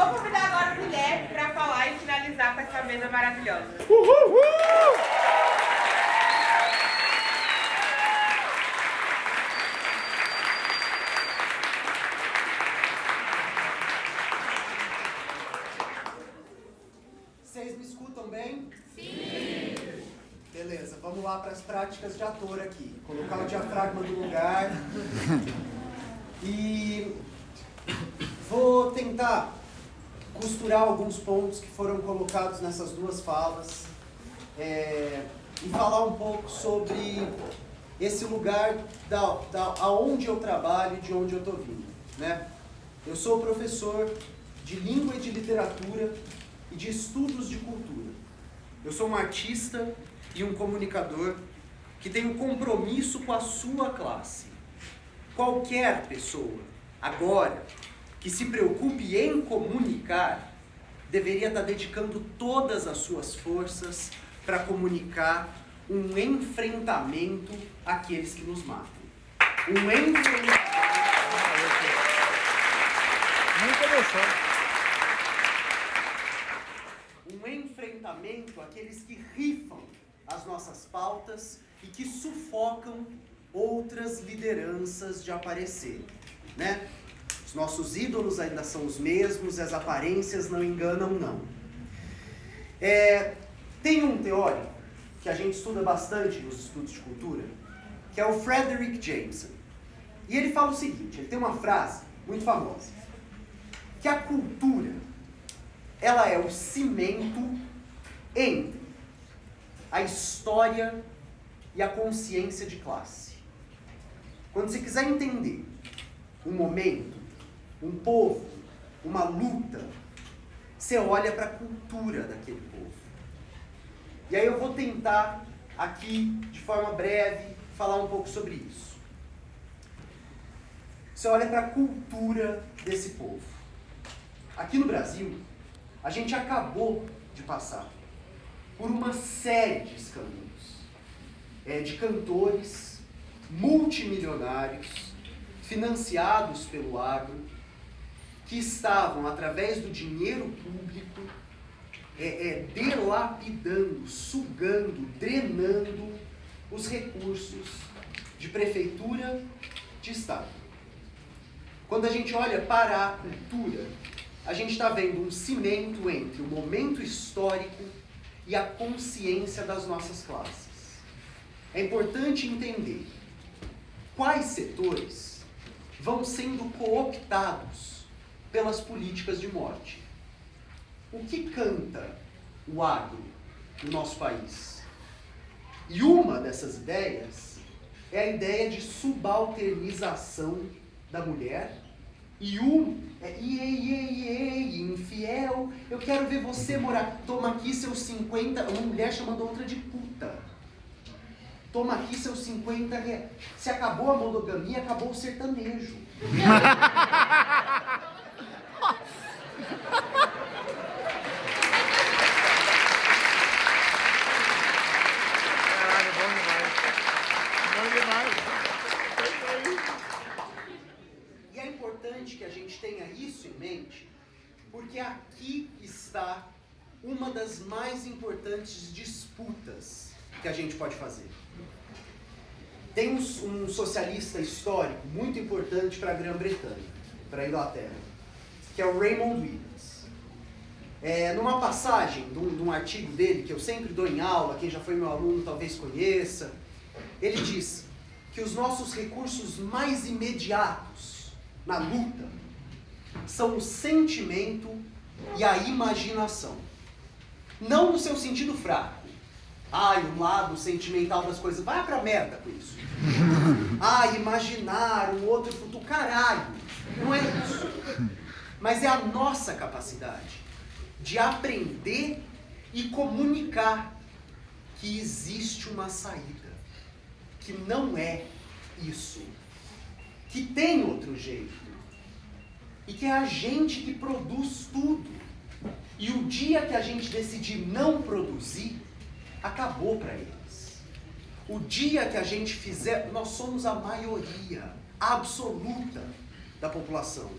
Vou convidar agora o Guilherme para falar e finalizar com essa mesa maravilhosa. Vocês me escutam bem? Sim! Beleza, vamos lá para as práticas de ator aqui. Colocar o diafragma no lugar. E vou tentar costurar alguns pontos que foram colocados nessas duas falas. E falar um pouco sobre esse lugar aonde eu trabalho e de onde eu estou vindo, né? Eu sou professor de língua e de literatura e de estudos de cultura. Eu sou um artista e um comunicador que tem um compromisso com a sua classe. Qualquer pessoa, agora, que se preocupe em comunicar, deveria estar dedicando todas as suas forças para comunicar um enfrentamento àqueles que nos matam. Um enfrentamento. Um enfrentamento àqueles que rifam as nossas pautas e que sufocam outras lideranças de aparecer, né? Os nossos ídolos ainda são os mesmos, as aparências não enganam, não. Tem um teórico que a gente estuda bastante nos estudos de cultura, que é o Frederick Jameson. E ele fala o seguinte, ele tem uma frase muito famosa, que a cultura, ela é o cimento entre a história e a consciência de classe. Quando você quiser entender um momento, um povo, uma luta, você olha para a cultura daquele povo. E aí eu vou tentar aqui, de forma breve, falar um pouco sobre isso. Você olha para a cultura desse povo. Aqui no Brasil, a gente acabou de passar por uma série de escândalos, de cantores multimilionários, financiados pelo agro, que estavam, através do dinheiro público, delapidando, sugando, drenando os recursos de prefeitura, de estado. Quando a gente olha para a cultura, a gente está vendo um cimento entre o momento histórico e a consciência das nossas classes. É importante entender quais setores vão sendo cooptados pelas políticas de morte. O que canta o agro no nosso país? E uma dessas ideias é a ideia de subalternização da mulher. E infiel, eu quero ver você morar. Toma aqui seus 50, uma mulher chamando a outra de puta. Toma aqui seus 50 reais. Se acabou a monogamia, acabou o sertanejo. Caralho, bom demais. Bom demais. E é importante que a gente tenha isso em mente, porque aqui está uma das mais importantes disputas que a gente pode fazer. Tem um socialista histórico muito importante para a Grã-Bretanha, para a Inglaterra, que é o Raymond Williams. Numa passagem de um artigo dele, que eu sempre dou em aula, quem já foi meu aluno talvez conheça, ele diz que os nossos recursos mais imediatos na luta são o sentimento e a imaginação. Não no seu sentido fraco. O lado sentimental das coisas. Vai pra merda com isso. Imaginar um outro futuro. Caralho. Não é isso. Mas é a nossa capacidade de aprender e comunicar que existe uma saída. Que não é isso. Que tem outro jeito. E que é a gente que produz tudo. E o dia que a gente decidir não produzir, acabou para eles. O dia que a gente fizer, nós somos a maioria absoluta da população.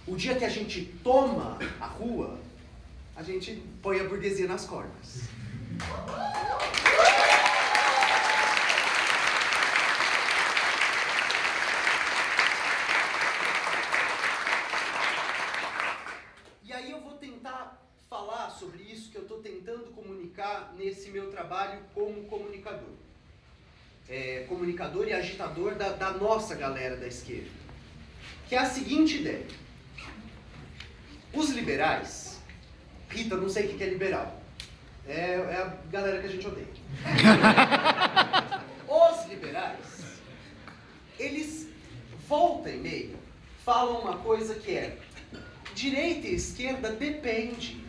O dia que a gente toma a rua, a gente põe a burguesia nas cordas. E aí eu vou tentar falar sobre isso que eu estou tentando comunicar nesse meu trabalho como comunicador. Comunicador e agitador da nossa galera da esquerda. Que é a seguinte ideia. Os liberais, Rita, não sei o que é liberal. É a galera que a gente odeia. Os liberais, eles, volta e meia, falam uma coisa que é: direita e esquerda depende.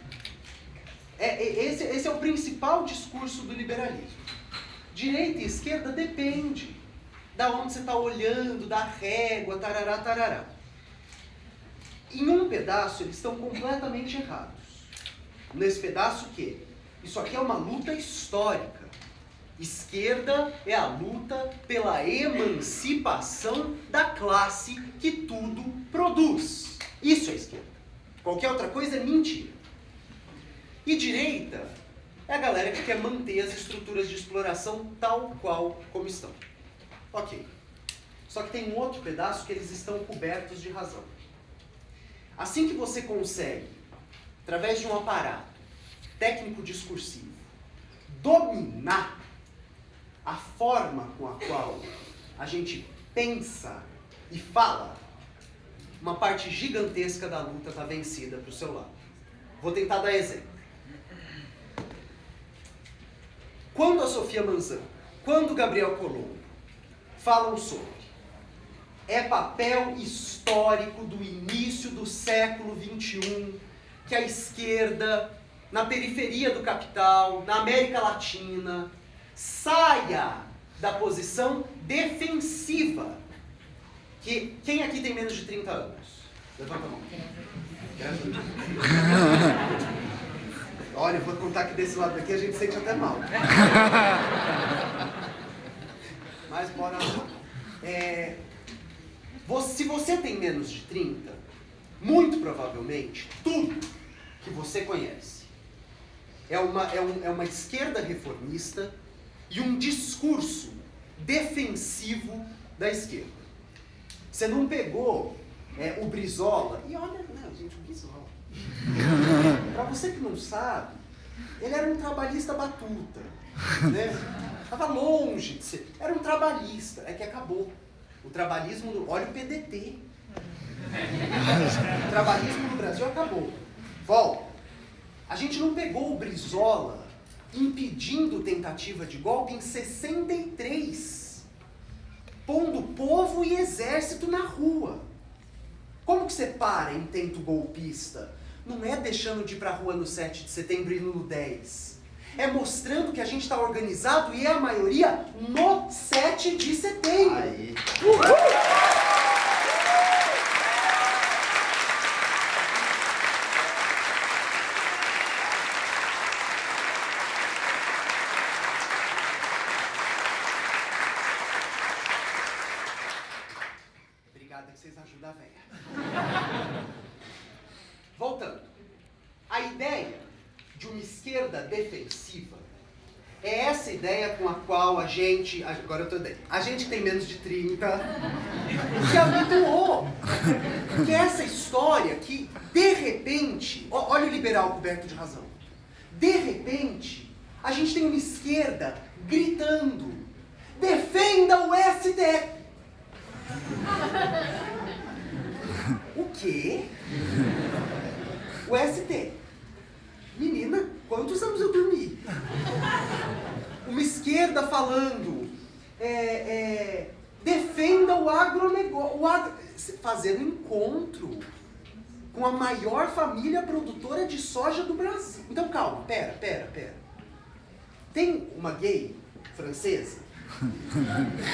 Esse é o principal discurso do liberalismo. Direita e esquerda depende da onde você está olhando, da régua, tarará, tarará. Em um pedaço eles estão completamente errados. Nesse pedaço que isso aqui é uma luta histórica. Esquerda é a luta pela emancipação da classe que tudo produz. Isso é esquerda. Qualquer outra coisa é mentira. E direita é a galera que quer manter as estruturas de exploração tal qual como estão. Ok. Só que tem um outro pedaço que eles estão cobertos de razão. Assim que você consegue, através de um aparato técnico-discursivo, dominar a forma com a qual a gente pensa e fala, uma parte gigantesca da luta está vencida para o seu lado. Vou tentar dar exemplo. Quando a Sofia Manzano, quando o Gabriel Colombo falam sobre papel histórico do início do século XXI, que a esquerda, na periferia do capital, na América Latina, saia da posição defensiva. Quem aqui tem menos de 30 anos? Levanta a mão. Olha, eu vou contar que desse lado daqui a gente sente até mal. Mas bora lá. Se você tem menos de 30, muito provavelmente, tudo que você conhece é uma esquerda reformista e um discurso defensivo da esquerda. Você não pegou o Brizola, e olha, não, gente, o Brizola. Para você que não sabe, ele era um trabalhista batuta, né? Estava longe de ser, era um trabalhista, é que acabou. O trabalhismo, olha o PDT. O trabalhismo no Brasil acabou. Volta. A gente não pegou o Brizola impedindo tentativa de golpe em 63, pondo povo e exército na rua. Como que você para intento golpista? Não é deixando de ir pra rua no 7 de setembro e no 10. É mostrando que a gente está organizado e é a maioria no 7 de setembro. Aí. Obrigado que vocês ajudam a véia. Voltando. A ideia de uma esquerda defensiva é essa ideia com a qual a gente, agora eu tô dentro, a gente que tem menos de 30, se habituou. Que é essa história que, de repente, olha o liberal coberto de razão. De repente, a gente tem uma esquerda gritando: defenda o STF! O quê? O ST. Menina, quantos anos eu dormi? Uma esquerda falando, defenda o agronegócio, fazendo encontro com a maior família produtora de soja do Brasil. Então calma, pera. Tem uma gay francesa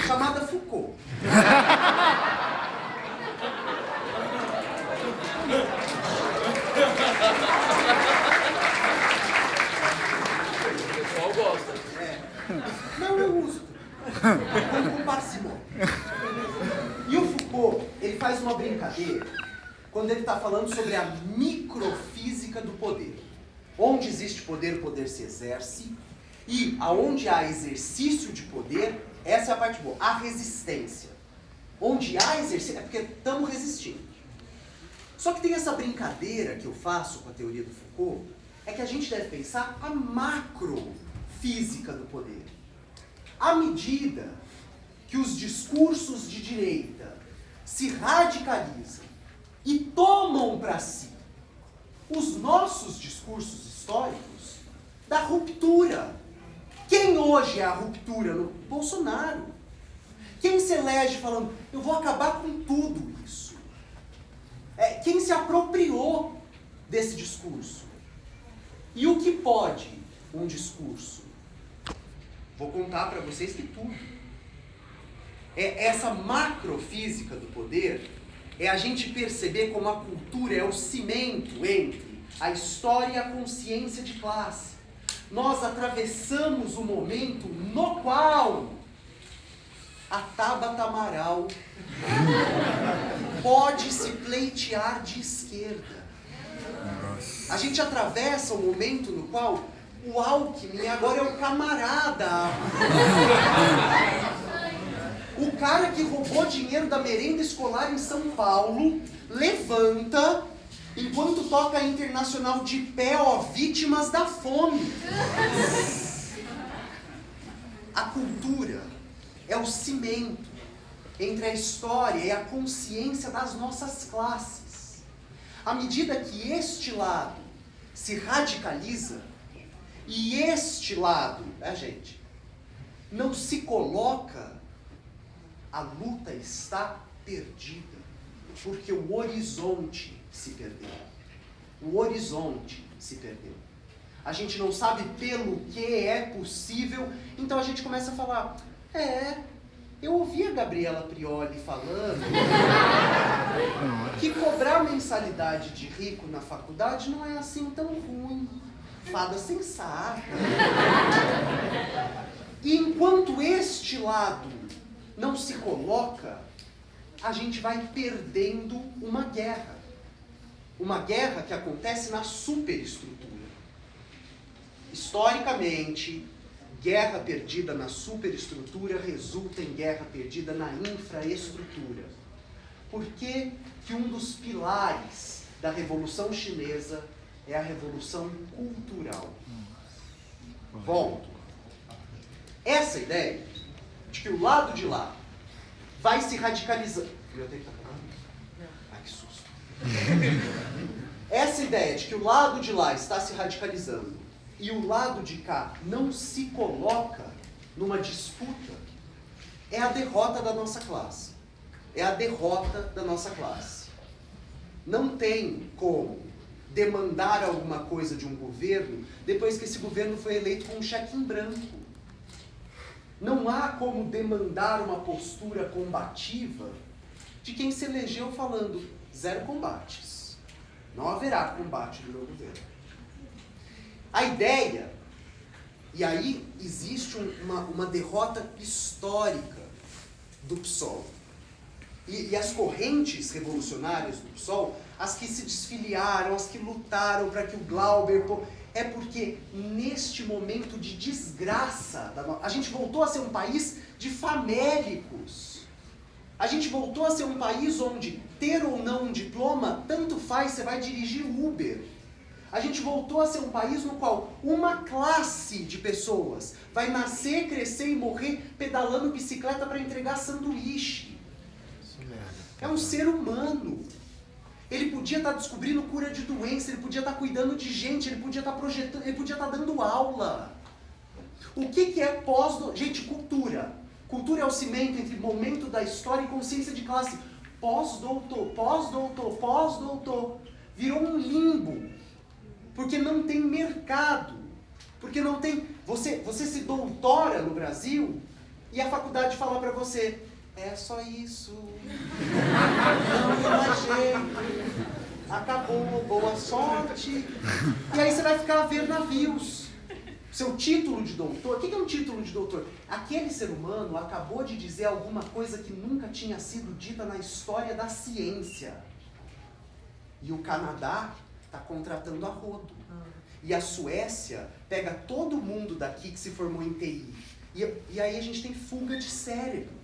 chamada Foucault. O pessoal gosta. Não, eu uso. Com parcimônia. E o Foucault, ele faz uma brincadeira quando ele está falando sobre a microfísica do poder. Onde existe poder, o poder se exerce. E aonde há exercício de poder, essa é a parte boa, a resistência. Onde há exercício, é porque estamos resistindo. Só que tem essa brincadeira que eu faço com a teoria do Foucault, é que a gente deve pensar a macrofísica do poder. À medida que os discursos de direita se radicalizam e tomam para si os nossos discursos históricos da ruptura. Quem hoje é a ruptura? No Bolsonaro. Quem se elege falando, eu vou acabar com tudo isso? Quem se apropriou desse discurso? E o que pode um discurso? Vou contar para vocês que tudo. Essa macrofísica do poder é a gente perceber como a cultura é o cimento entre a história e a consciência de classe. Nós atravessamos o momento no qual a Tabata Amaral pode se pleitear de esquerda. A gente atravessa o momento no qual o Alckmin agora é o camarada. O cara que roubou dinheiro da merenda escolar em São Paulo levanta enquanto toca a Internacional de pé, ó, vítimas da fome. A cultura é o cimento entre a história e a consciência das nossas classes. À medida que este lado se radicaliza e este lado, gente, não se coloca, a luta está perdida, porque o horizonte se perdeu. O horizonte se perdeu. A gente não sabe pelo que é possível, então a gente começa a falar, eu ouvi a Gabriela Prioli falando que cobrar mensalidade de rico na faculdade não é assim tão ruim. Fada sensata. E enquanto este lado não se coloca, a gente vai perdendo uma guerra. Uma guerra que acontece na superestrutura. Historicamente, guerra perdida na superestrutura resulta em guerra perdida na infraestrutura. Por que que um dos pilares da Revolução Chinesa é a Revolução Cultural? Volto. Essa ideia de que o lado de lá vai se radicalizando. Ai, que susto. Essa ideia de que o lado de lá está se radicalizando e o lado de cá não se coloca numa disputa é a derrota da nossa classe. É a derrota da nossa classe. Não tem como demandar alguma coisa de um governo depois que esse governo foi eleito com um cheque em branco. Não há como demandar uma postura combativa de quem se elegeu falando 0 combates. Não haverá combate no meu governo. A ideia, e aí existe uma derrota histórica do PSOL. E as correntes revolucionárias do PSOL, as que se desfiliaram, as que lutaram para que o Glauber... É porque neste momento de desgraça, a gente voltou a ser um país de famélicos. A gente voltou a ser um país onde ter ou não um diploma, tanto faz, você vai dirigir Uber. A gente voltou a ser um país no qual uma classe de pessoas vai nascer, crescer e morrer pedalando bicicleta para entregar sanduíche. É um ser humano. Ele podia estar descobrindo cura de doença, ele podia estar cuidando de gente, ele podia estar projetando, ele podia estar dando aula. O que é Gente, cultura. Cultura é o cimento entre momento da história e consciência de classe. Pós-doutor. Virou um limbo. Porque não tem mercado. Porque não tem... Você se doutora no Brasil e a faculdade fala para você... É só isso. Não tem mais jeito. Acabou, boa sorte. E aí você vai ficar a ver navios. Seu título de doutor, o que é um título de doutor? Aquele ser humano acabou de dizer alguma coisa que nunca tinha sido dita na história da ciência. E o Canadá está contratando a rodo. E a Suécia pega todo mundo daqui que se formou em TI. E aí a gente tem fuga de cérebro.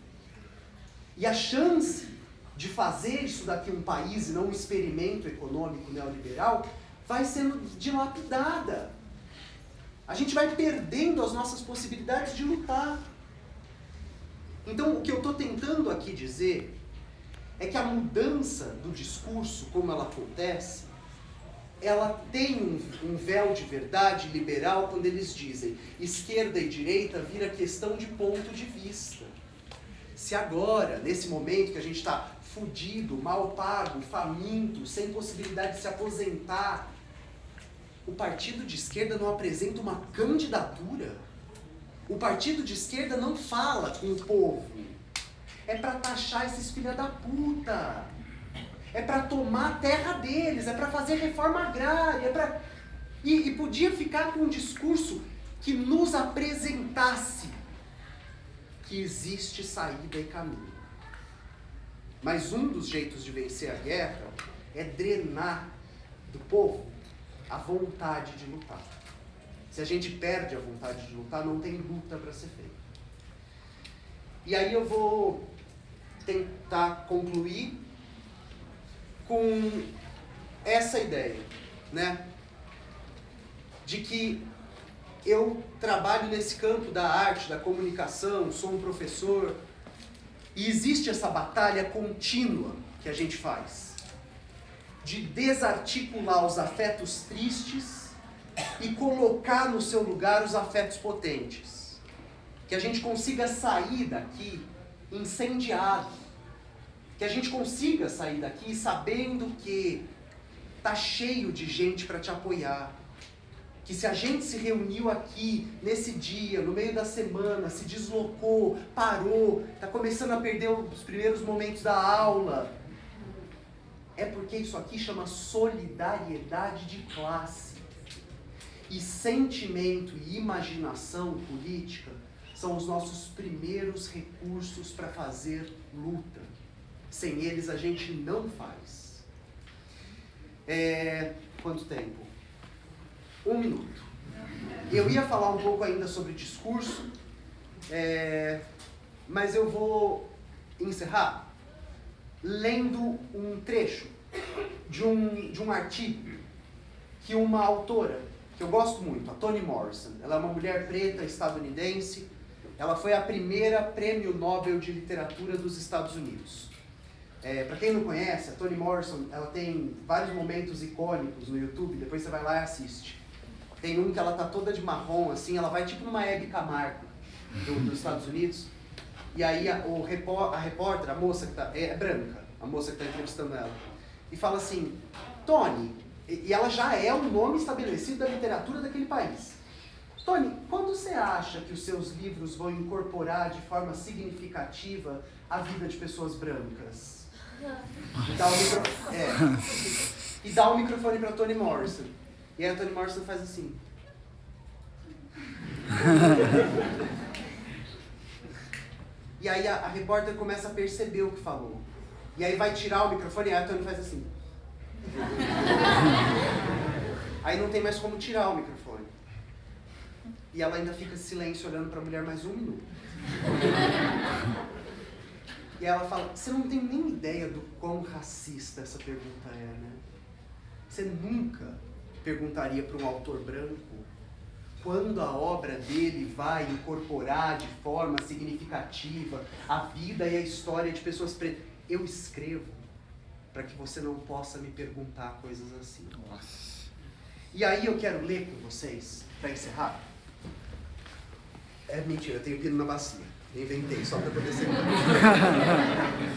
E a chance de fazer isso daqui um país e não um experimento econômico neoliberal vai sendo dilapidada. A gente vai perdendo as nossas possibilidades de lutar. Então, o que eu estou tentando aqui dizer é que a mudança do discurso, como ela acontece, ela tem um véu de verdade liberal quando eles dizem esquerda e direita vira questão de ponto de vista. Se agora, nesse momento que a gente está fudido, mal pago, faminto, sem possibilidade de se aposentar, o partido de esquerda não apresenta uma candidatura, o partido de esquerda não fala com o povo, é para taxar esses filha da puta, é para tomar a terra deles, é para fazer reforma agrária, e podia ficar com um discurso que nos apresentasse que existe saída e caminho. Mas um dos jeitos de vencer a guerra é drenar do povo a vontade de lutar. Se a gente perde a vontade de lutar, não tem luta para ser feita. E aí eu vou tentar concluir com essa ideia, né? De que eu trabalho nesse campo da arte, da comunicação, sou um professor, e existe essa batalha contínua que a gente faz, de desarticular os afetos tristes e colocar no seu lugar os afetos potentes. Que a gente consiga sair daqui incendiado, que a gente consiga sair daqui sabendo que tá cheio de gente para te apoiar, que se a gente se reuniu aqui, nesse dia, no meio da semana, se deslocou, parou, está começando a perder os primeiros momentos da aula, é porque isso aqui chama solidariedade de classe. E sentimento e imaginação política são os nossos primeiros recursos para fazer luta. Sem eles a gente não faz. Quanto tempo? 1 minuto. Eu ia falar um pouco ainda sobre discurso, mas eu vou encerrar lendo um trecho de um artigo que uma autora, que eu gosto muito, a Toni Morrison, ela é uma mulher preta estadunidense, ela foi a primeira prêmio Nobel de Literatura dos Estados Unidos. Para quem não conhece, a Toni Morrison, ela tem vários momentos icônicos no YouTube, depois você vai lá e assiste. Tem um que ela tá toda de marrom, assim, ela vai tipo numa Hebe Camargo dos Estados Unidos, e aí a repórter, a moça que tá, é branca, a moça que está entrevistando ela, e fala assim, Toni, e ela já é um nome estabelecido da literatura daquele país. Toni, quando você acha que os seus livros vão incorporar de forma significativa a vida de pessoas brancas? E dá o microfone para Toni Morrison. E aí a Toni Morrison faz assim. E aí a repórter começa a perceber o que falou. E aí vai tirar o microfone e aí a Toni faz assim. Aí não tem mais como tirar o microfone. E ela ainda fica em silêncio olhando para a mulher mais 1 minuto. E ela fala, você não tem nem ideia do quão racista essa pergunta é, né? Você nunca perguntaria para um autor branco quando a obra dele vai incorporar de forma significativa a vida e a história de pessoas pretas. Eu escrevo para que você não possa me perguntar coisas assim. Nossa. E aí eu quero ler com vocês, para encerrar. Mentira, eu tenho pino na bacia. Inventei, só para poder ser.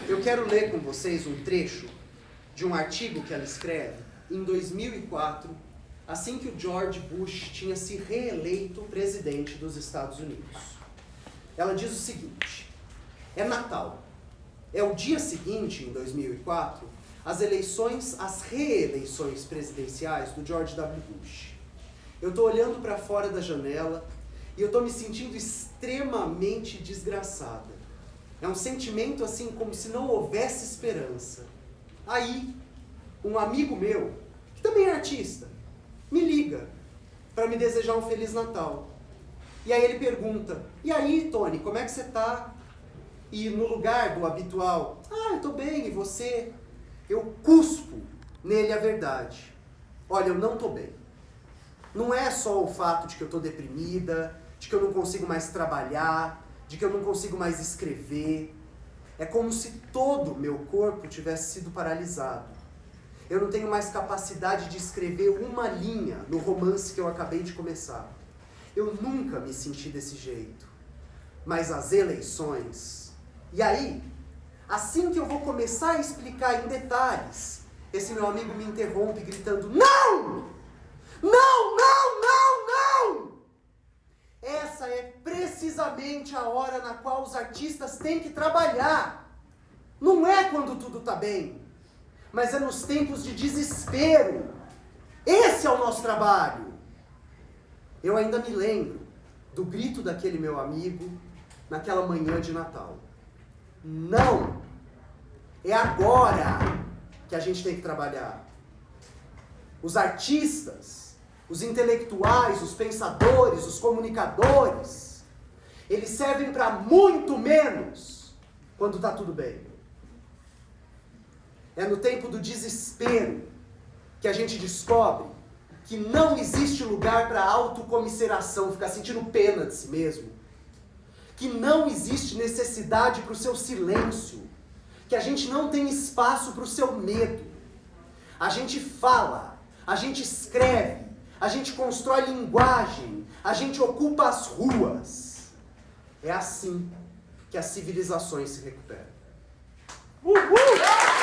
Eu quero ler com vocês um trecho de um artigo que ela escreve em 2004, assim que o George Bush tinha se reeleito presidente dos Estados Unidos. Ela diz o seguinte, é Natal. É o dia seguinte, em 2004, às reeleições presidenciais do George W. Bush. Eu estou olhando para fora da janela e eu estou me sentindo extremamente desgraçada. É um sentimento assim como se não houvesse esperança. Aí, um amigo meu, que também é artista, me liga para me desejar um Feliz Natal. E aí ele pergunta, e aí, Tony, como é que você tá? E no lugar do habitual, eu tô bem, e você? Eu cuspo nele a verdade. Olha, eu não tô bem. Não é só o fato de que eu tô deprimida, de que eu não consigo mais trabalhar, de que eu não consigo mais escrever. É como se todo o meu corpo tivesse sido paralisado. Eu não tenho mais capacidade de escrever uma linha no romance que eu acabei de começar. Eu nunca me senti desse jeito. Mas as eleições... E aí, assim que eu vou começar a explicar em detalhes, esse meu amigo me interrompe gritando, não! Não, não, não, não! Essa é precisamente a hora na qual os artistas têm que trabalhar. Não é quando tudo tá bem, mas é nos tempos de desespero. Esse é o nosso trabalho. Eu ainda me lembro do grito daquele meu amigo naquela manhã de Natal. Não! É agora que a gente tem que trabalhar. Os artistas, os intelectuais, os pensadores, os comunicadores, eles servem para muito menos quando está tudo bem. É no tempo do desespero que a gente descobre que não existe lugar para autocomisseração, ficar sentindo pena de si mesmo. Que não existe necessidade para o seu silêncio. Que a gente não tem espaço para o seu medo. A gente fala, a gente escreve, a gente constrói linguagem, a gente ocupa as ruas. É assim que as civilizações se recuperam. Uhul!